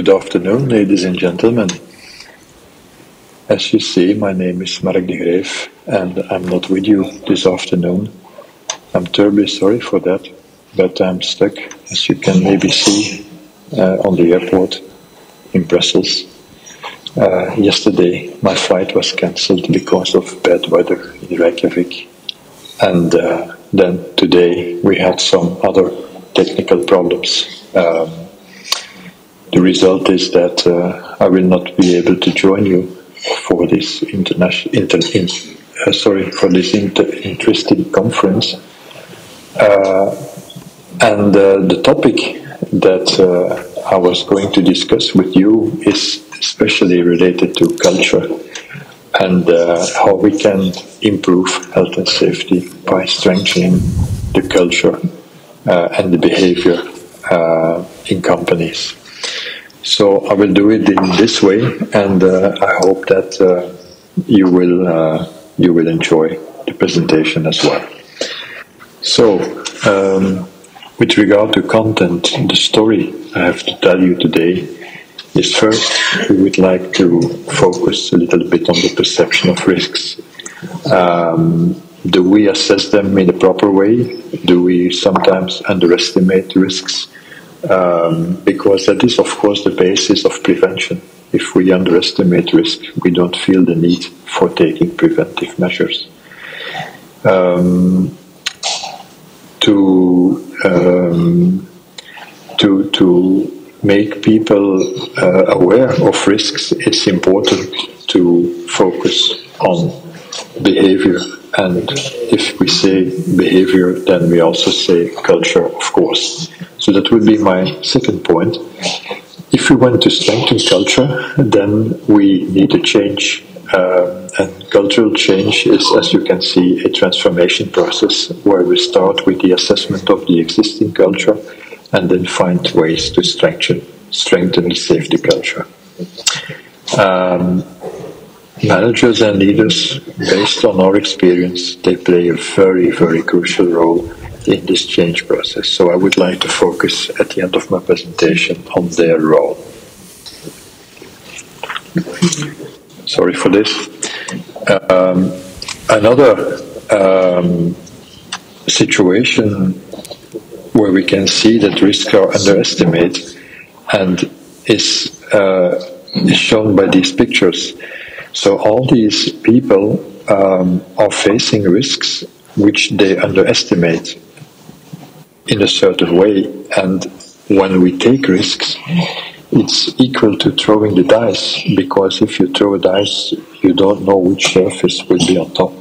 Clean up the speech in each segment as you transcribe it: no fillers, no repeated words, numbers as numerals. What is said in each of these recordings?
Good afternoon, ladies and gentlemen. As you see, my name is Marc De Greef, and I'm not with you this afternoon. I'm terribly sorry for that, but I'm stuck, as you can maybe see, on the airport in Brussels. Yesterday, my flight was cancelled because of bad weather in Reykjavik, and then today we had some other technical problems. The result is that I will not be able to join you for this interesting conference. And the topic that I was going to discuss with you is especially related to culture and how we can improve health and safety by strengthening the culture and the behavior in companies. So I will do it in this way, and I hope that you will enjoy the presentation as well. So, with regard to content, the story I have to tell you today is first, we would like to focus a little bit on the perception of risks. Do we assess them in a proper way? Do we sometimes underestimate risks? Because that is, of course, the basis of prevention. If we underestimate risk, we don't feel the need for taking preventive measures. To make people aware of risks, it's important to focus on behavior. And if we say behavior, then we also say culture, of course. So that would be my second point. If we want to strengthen culture, then we need a change. And cultural change is, as you can see, a transformation process where we start with the assessment of the existing culture and then find ways to strengthen the safety culture. Managers and leaders, based on our experience, they play a very, very crucial role in this change process. So I would like to focus at the end of my presentation on their role. Sorry for this. Another situation where we can see that risks are underestimated and is shown by these pictures. So all these people are facing risks which they underestimate in a certain way, and when we take risks, it's equal to throwing the dice, because if you throw a dice, you don't know which surface will be on top.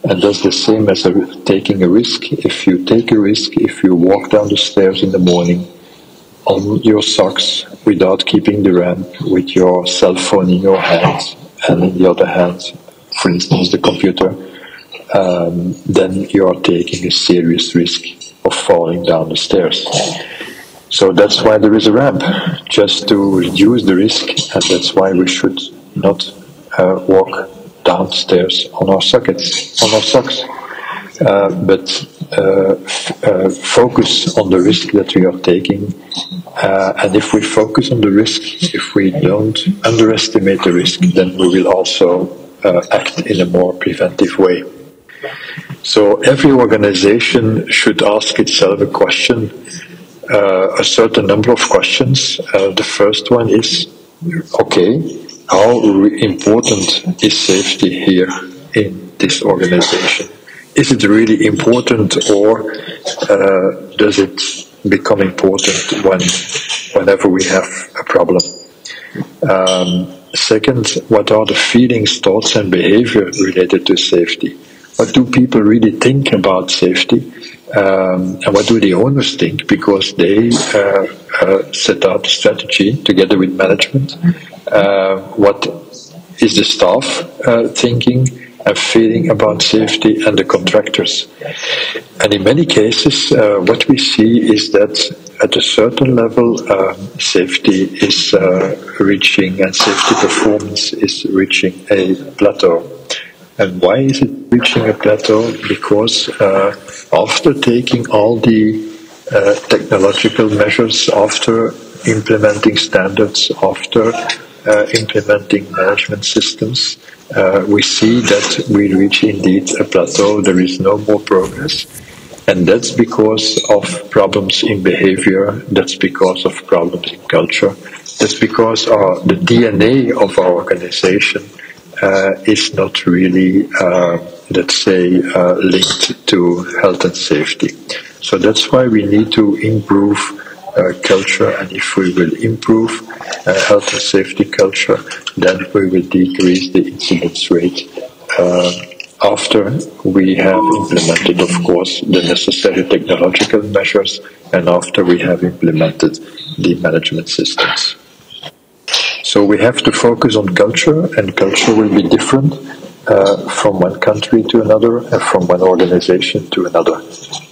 And that's the same as taking a risk. If you take a risk, if you walk down the stairs in the morning on your socks without keeping the ramp, with your cell phone in your hand, and in the other hand, for instance, the computer, then you are taking a serious risk of falling down the stairs. So that's why there is a ramp, just to reduce the risk, and that's why we should not walk downstairs on our socks, but focus on the risk that we are taking. And if we focus on the risk, if we don't underestimate the risk, then we will also act in a more preventive way. So every organization should ask itself a question, a certain number of questions. The first one is, okay, how important is safety here in this organization? Is it really important, or does it become important whenever we have a problem? Second, what are the feelings, thoughts and behavior related to safety? What do people really think about safety? And what do the owners think? Because they set out a strategy together with management. What is the staff thinking and feeling about safety, and the contractors? And in many cases, what we see is that at a certain level, safety is reaching, and safety performance is reaching a plateau. And why is it reaching a plateau? Because after taking all the technological measures, after implementing standards, after implementing management systems, we see that we reach indeed a plateau. There is no more progress. And that's because of problems in behavior, that's because of problems in culture, that's because the DNA of our organization is not really, let's say, linked to health and safety. So that's why we need to improve culture, and if we will improve health and safety culture, then we will decrease the incidence rate after we have implemented, of course, the necessary technological measures, and after we have implemented the management systems. So we have to focus on culture, and culture will be different from one country to another, and from one organization to another.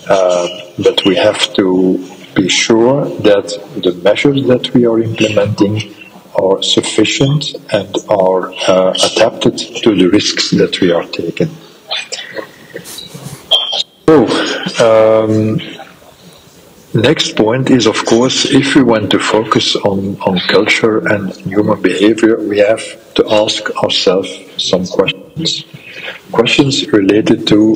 But we have to be sure that the measures that we are implementing are sufficient and are adapted to the risks that we are taking. So, next point is, of course, if we want to focus on culture and human behavior, we have to ask ourselves some questions. Questions related to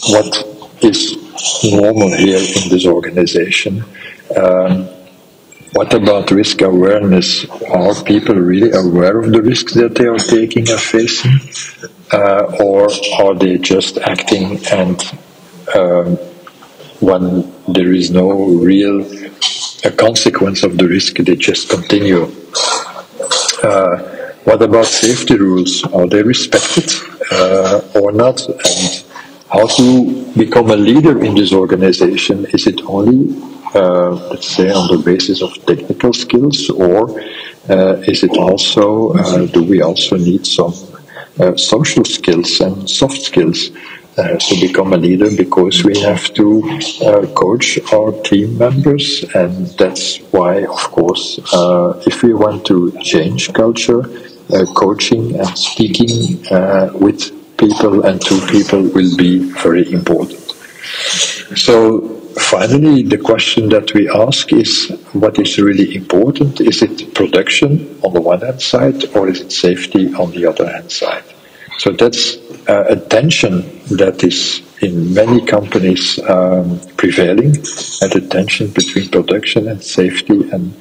what is normal here in this organization. What about risk awareness? Are people really aware of the risks that they are taking and facing? Or are they just acting, and when there is no real consequence of the risk, they just continue? What about safety rules? Are they respected or not? And how to become a leader in this organization? Is it only let's say on the basis of technical skills, or is it also, do we also need some social skills and soft skills to become a leader? Because we have to coach our team members, and that's why, of course, if we want to change culture, coaching and speaking with people and to people will be very important. So finally, the question that we ask is, what is really important? Is it production on the one hand side, or is it safety on the other hand side? So that's a tension that is in many companies prevailing, and the tension between production and safety. And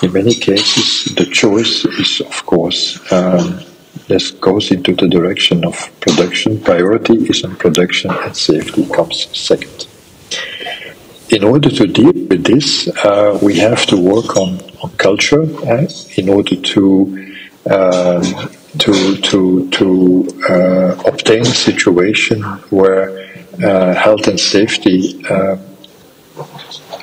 in many cases, the choice is, of course, this goes into the direction of production. Priority is on production, and safety comes second. In order to deal with this, we have to work on culture in order to obtain a situation where health and safety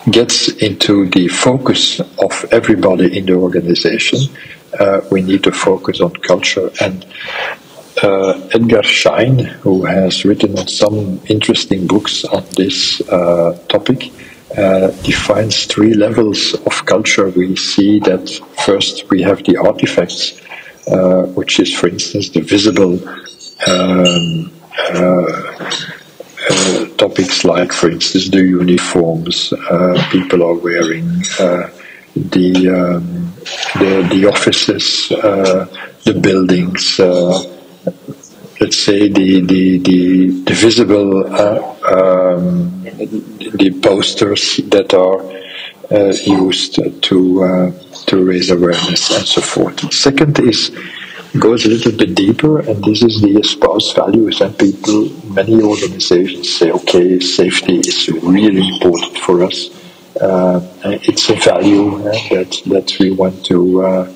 gets into the focus of everybody in the organization. We need to focus on culture. And Edgar Schein, who has written some interesting books on this topic, defines 3 levels of culture. We see that first we have the artifacts, which is, for instance, the visible topics like, for instance, the uniforms people are wearing, the offices, the buildings, let's say the visible, the posters that are used to raise awareness and so forth. Second goes a little bit deeper, and this is the espoused values. And many organizations say, okay, safety is really important for us. It's a value that we want to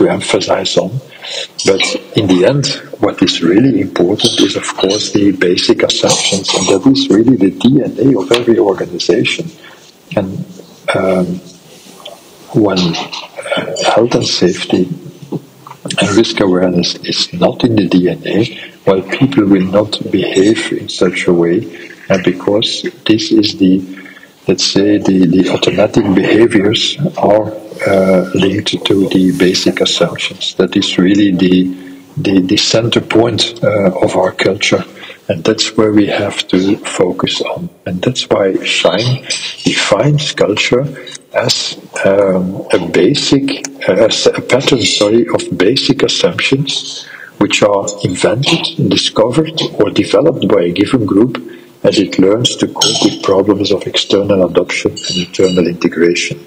emphasize on. But in the end, what is really important is, of course, the basic assumptions, and that is really the DNA of every organization. And when health and safety and risk awareness is not in the DNA, well, people will not behave in such a way, because this is let's say, the automatic behaviors are linked to the basic assumptions. That is really the center point of our culture, and that's where we have to focus on. And that's why Schein defines culture as a pattern, of basic assumptions which are invented, discovered, or developed by a given group as it learns to cope with problems of external adoption and internal integration.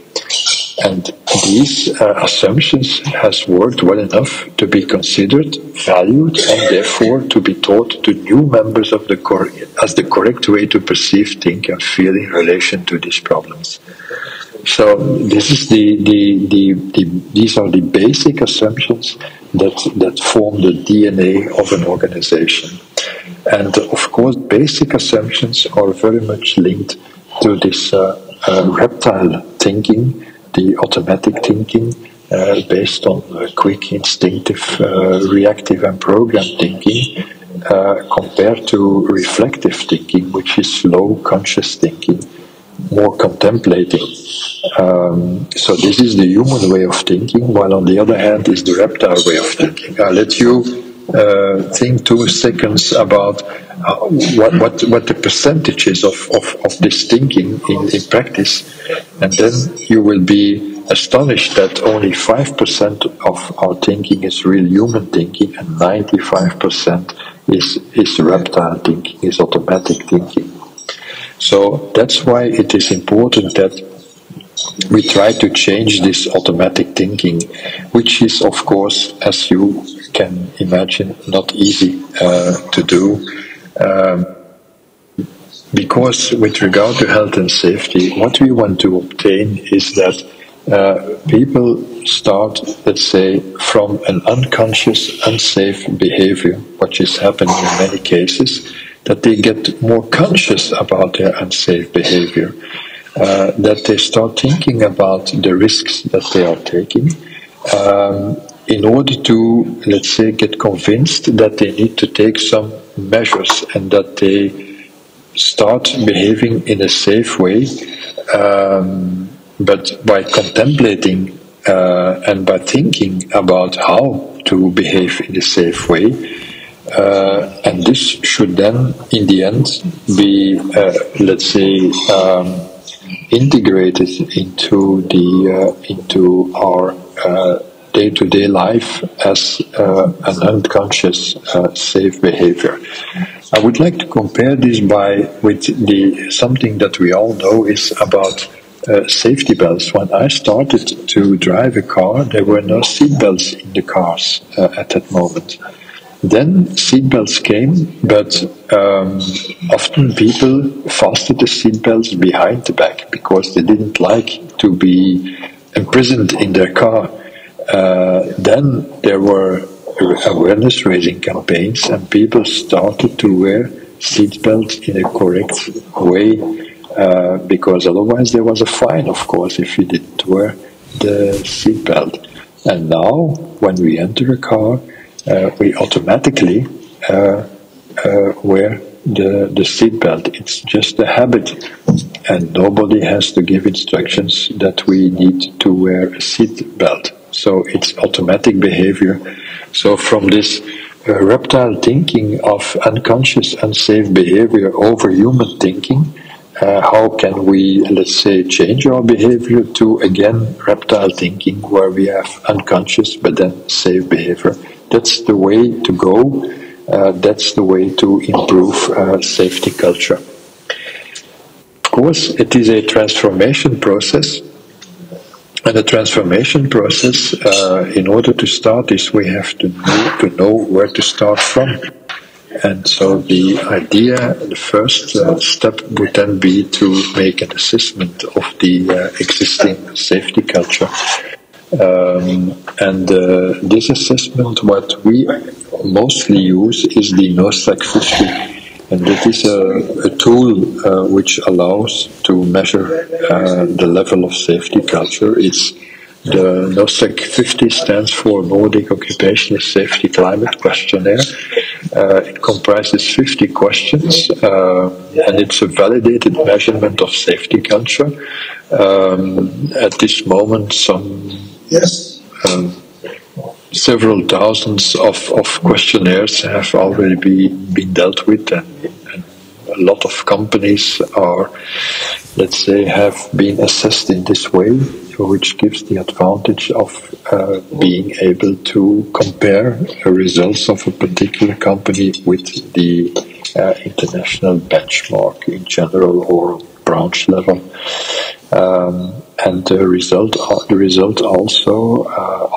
And these assumptions has worked well enough to be considered, valued, and therefore to be taught to new members of as the correct way to perceive, think, and feel in relation to these problems. So this is these are the basic assumptions that form the DNA of an organization. And of course, basic assumptions are very much linked to this reptile thinking, the automatic thinking, based on quick, instinctive, reactive, and programmed thinking, compared to reflective thinking, which is slow, conscious thinking, more contemplating. So this is the human way of thinking, while on the other hand is the reptile way of thinking. I'll let you think 2 seconds about what the percentage is of this thinking in practice, and then you will be astonished that only 5% of our thinking is real human thinking, and 95% is reptile thinking, is automatic thinking. So that's why it is important that we try to change this automatic thinking, which is, of course, as you can imagine, not easy to do. Because with regard to health and safety, what we want to obtain is that people start, let's say, from an unconscious, unsafe behavior, which is happening in many cases, that they get more conscious about their unsafe behavior, that they start thinking about the risks that they are taking, in order to, let's say, get convinced that they need to take some measures and that they start behaving in a safe way, but by contemplating and by thinking about how to behave in a safe way. And this should then, in the end, be, let's say, integrated into our day-to-day life as an unconscious, safe behavior. I would like to compare this with something that we all know is about safety belts. When I started to drive a car, there were no seat belts in the cars at that moment. Then seat belts came, but often people fastened the seat belts behind the back because they didn't like to be imprisoned in their car. Then there were awareness-raising campaigns, and people started to wear seat belts in a correct way, because otherwise there was a fine, of course, if you didn't wear the seat belt. And now, when we enter a car, we automatically wear the seat belt. It's just a habit, and nobody has to give instructions that we need to wear a seat belt. So it's automatic behavior. So from this reptile thinking of unconscious, unsafe behavior over human thinking, how can we, let's say, change our behavior to, again, reptile thinking, where we have unconscious but then safe behavior? That's the way to go. That's the way to improve safety culture. Of course, it is a transformation process. And the transformation process, in order to start this, we have to know where to start from. And so the idea, the first step would then be to make an assessment of the existing safety culture. And this assessment, what we mostly use is the Nostec 50. And that is a tool which allows to measure the level of safety culture. It's the Nostec 50 stands for Nordic Occupational Safety Climate Questionnaire. It comprises 50 questions, and it's a validated measurement of safety culture. At this moment, several thousands of questionnaires have already been dealt with, and a lot of companies are let's say, have been assessed in this way, which gives the advantage of being able to compare the results of a particular company with the international benchmark in general or branch level. And the result also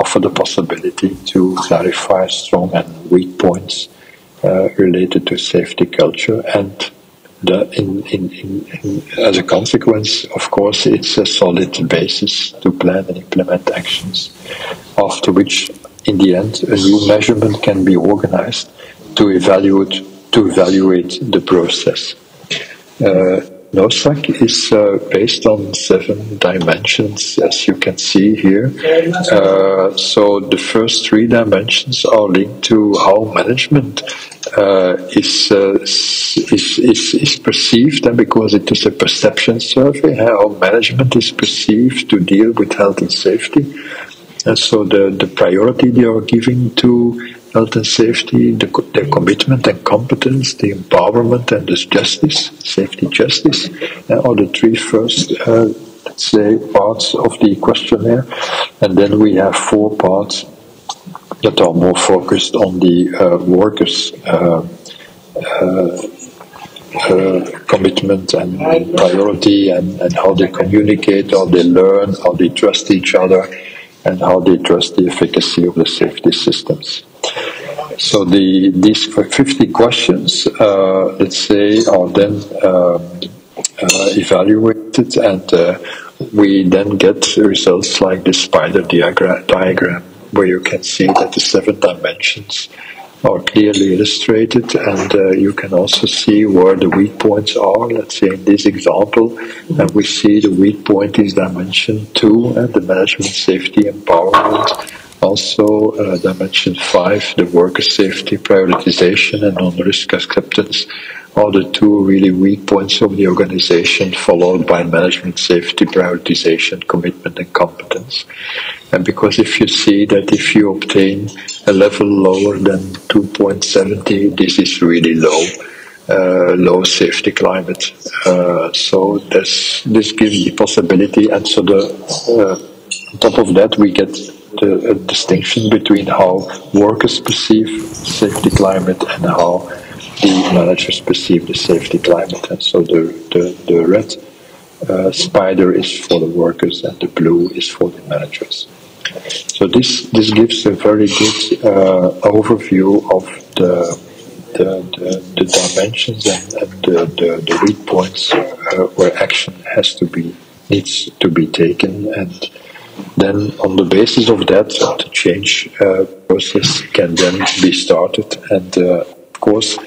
offer the possibility to clarify strong and weak points related to safety culture, and as a consequence, of course, it's a solid basis to plan and implement actions, after which, in the end, a new measurement can be organized to evaluate the process. Nostec is based on 7 dimensions, as you can see here. So the first 3 dimensions are linked to how management is perceived, and because it is a perception survey, how management is perceived to deal with health and safety. And so the priority they are giving to health and safety, their commitment and competence, the empowerment and the justice, safety justice, are the 3 first, let's say, parts of the questionnaire. And then we have 4 parts that are more focused on the workers' commitment and priority, and how they communicate, how they learn, how they trust each other, and how they trust the efficacy of the safety systems. So these 50 questions, let's say, are then evaluated, and we then get results like the spider diagram, where you can see that the 7 dimensions are clearly illustrated, and you can also see where the weak points are. Let's say in this example, we see the weak point is dimension 2, and the management safety empowerment. Also, dimension 5, the worker safety prioritization and non-risk acceptance, are the 2 really weak points of the organization, followed by management safety prioritization, commitment and competence. And because if you see that if you obtain a level lower than 2.70, this is really low safety climate. So this gives the possibility, and so on top of that we get a distinction between how workers perceive safety climate and how the managers perceive the safety climate. And so the red spider is for the workers and the blue is for the managers. So this gives a very good overview of the dimensions and the weak points where action needs to be taken, and then on the basis of that, the change process can then be started. And of course,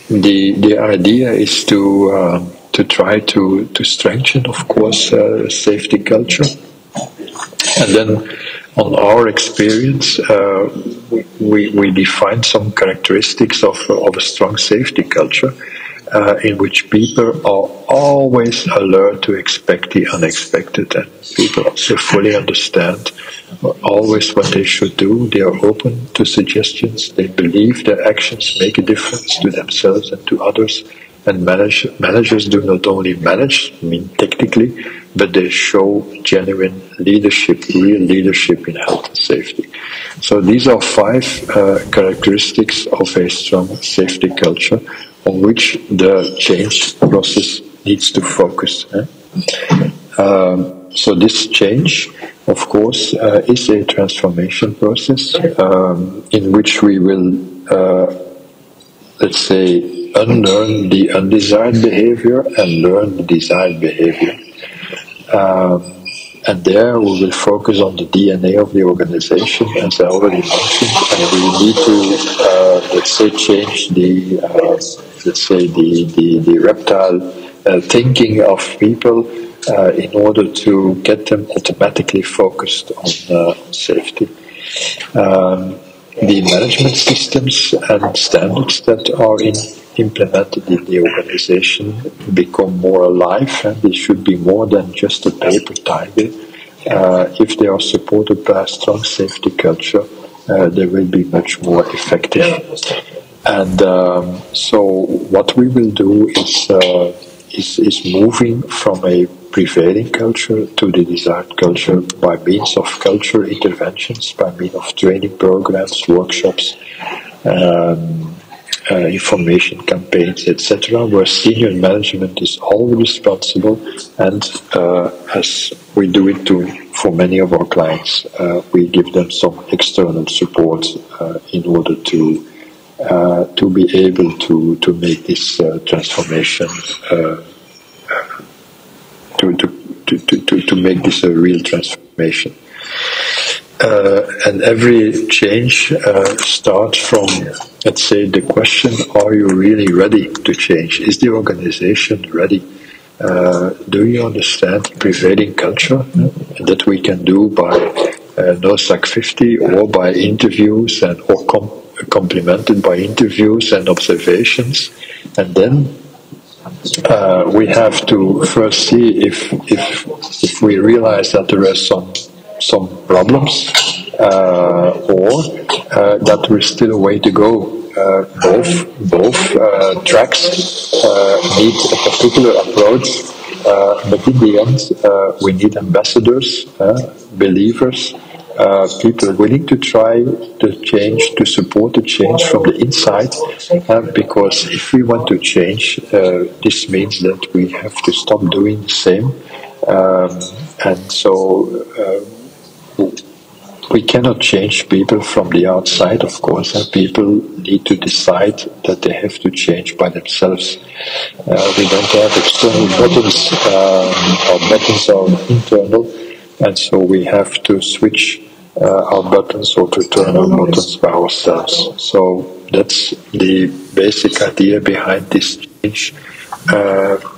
the idea is to try to strengthen, of course, safety culture. And then on our experience, we define some characteristics of a strong safety culture, in which people are always alert to expect the unexpected, and people also fully understand always what they should do. They are open to suggestions. They believe their actions make a difference to themselves and to others. And managers do not only manage, technically, but they show genuine leadership, real leadership in health and safety. So these are 5 characteristics of a strong safety culture on which the change process needs to focus. So this change, of course, is a transformation process in which we will, let's say, unlearn the undesired behavior and learn the desired behavior. And there we will focus on the DNA of the organization, as I already mentioned, and we need to, let's say, change the reptile thinking of people in order to get them automatically focused on safety. The management systems and standards that are implemented in the organization become more alive, and they should be more than just a paper tiger. If they are supported by a strong safety culture, they will be much more effective. And so what we will do is moving from a prevailing culture to the desired culture by means of culture interventions, by means of training programs, workshops, information campaigns, etc., where senior management is all responsible, and as we do it for many of our clients, we give them some external support in order to be able to make this transformation, to make this a real transformation. And every change starts from, let's say, the question: are you really ready to change? Is the organization ready? Do you understand prevailing culture that we can do by Nostec 50 or by interviews or complemented by interviews and observations? And then we have to first see if we realize that there are some problems or that there is still a way to go. Both tracks need a particular approach, but in the end we need ambassadors, believers, people willing to try the change, to support the change from the inside, because if we want to change, this means that we have to stop doing the same, and so we cannot change people from the outside, of course, and people need to decide that they have to change by themselves. We don't have external buttons, our buttons are internal, and so we have to switch our buttons or to turn our buttons by ourselves. So that's the basic idea behind this change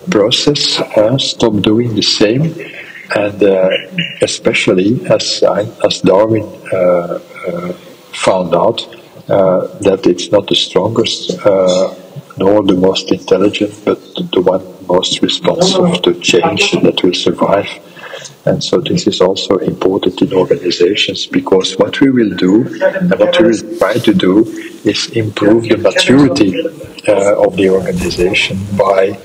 process. Stop doing the same. And especially as Darwin found out that it's not the strongest nor the most intelligent, but the one most responsive to change that will survive. And so this is also important in organizations, because what we will do and what we will try to do is improve the maturity of the organization by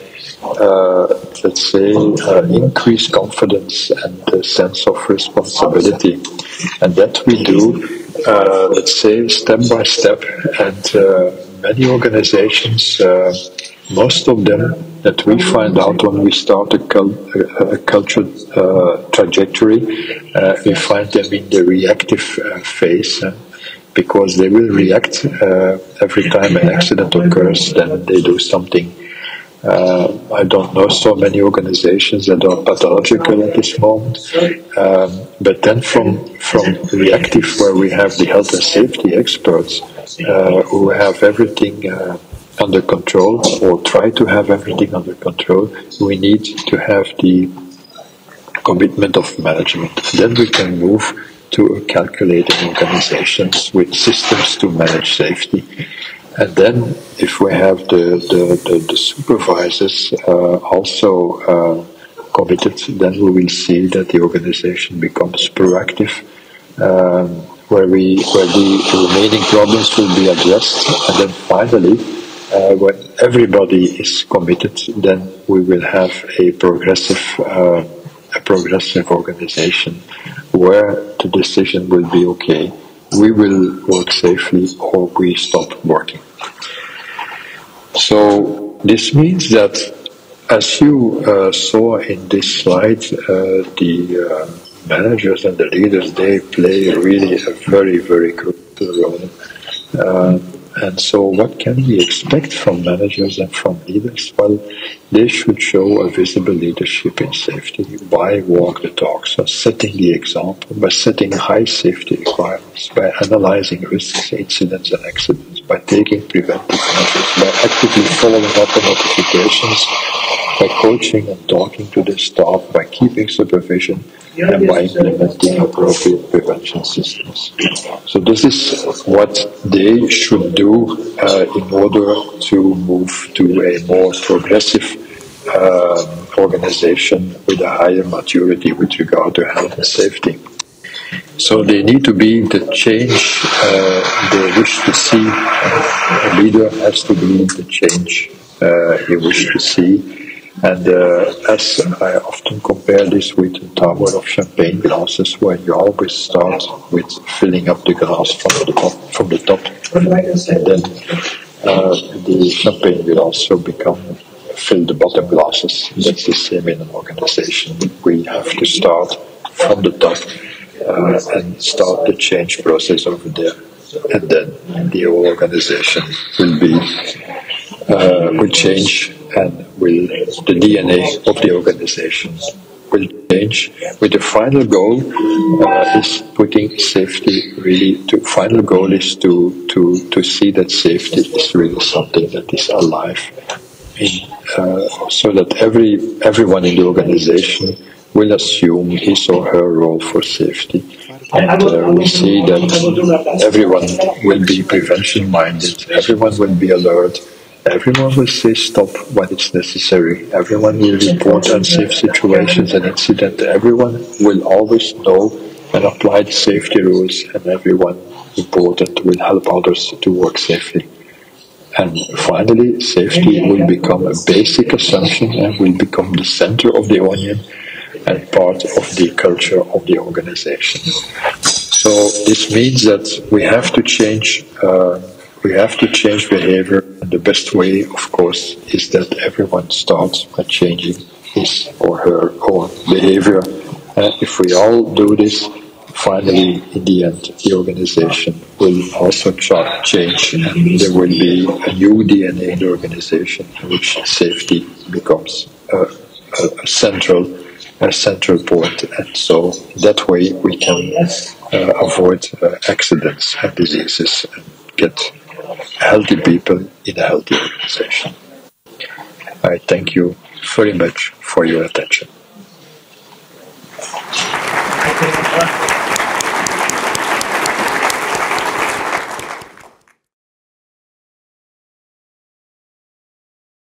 let's say, increase confidence and a sense of responsibility. And that we do, let's say, step by step. And many organizations, most of them that we find out when we start a culture trajectory, we find them in the reactive phase. Because they will react every time an accident occurs, then they do something. I don't know so many organizations that are pathological at this moment, but then from reactive, where we have the health and safety experts who have everything under control, or try to have everything under control, we need to have the commitment of management. Then we can move to a calculating organizations with systems to manage safety. And then, if we have the supervisors also committed, then we will see that the organization becomes proactive, where the remaining problems will be addressed. And then finally, when everybody is committed, then we will have a progressive organization where the decision will be okay. We will work safely or we stop working. So this means that, as you saw in this slide, the managers and the leaders, they play really a very, very crucial role. And so what can we expect from managers and from leaders? Well, they should show a visible leadership in safety by walk the talk, so setting the example, by setting high safety requirements, by analyzing risks, incidents and accidents, by taking preventive measures, by actively following up on notifications, by coaching and talking to the staff, by keeping supervision, and by implementing appropriate prevention systems. So this is what they should do in order to move to a more progressive organization with a higher maturity with regard to health and safety. So they need to be the change they wish to see. A leader has to be the change he wishes to see. And as I often compare this with the tower of champagne glasses, where you always start with filling up the glass from the top, and then the champagne will also fill the bottom glasses. That's the same in an organization. We have to start from the top and start the change process over there, and then the whole organization will change, and the DNA of the organization will change. With the final goal is putting safety really. Final goal is to see that safety is really something that is alive, so that everyone in the organization will assume his or her role for safety. And we see that everyone will be prevention-minded, everyone will be alert, everyone will say stop when it's necessary, everyone will report unsafe situations and incidents, everyone will always know and apply the safety rules, and everyone important will help others to work safely. And finally, safety will become a basic assumption and will become the center of the onion and part of the culture of the organization. So this means that we have to change. Behavior. And the best way, of course, is that everyone starts by changing his or her own behavior. If we all do this, finally, in the end, the organization will also change, and there will be a new DNA in the organization in which safety becomes a central point, and so that way we can avoid accidents and diseases and get healthy people in a healthy organization. I thank you very much for your attention.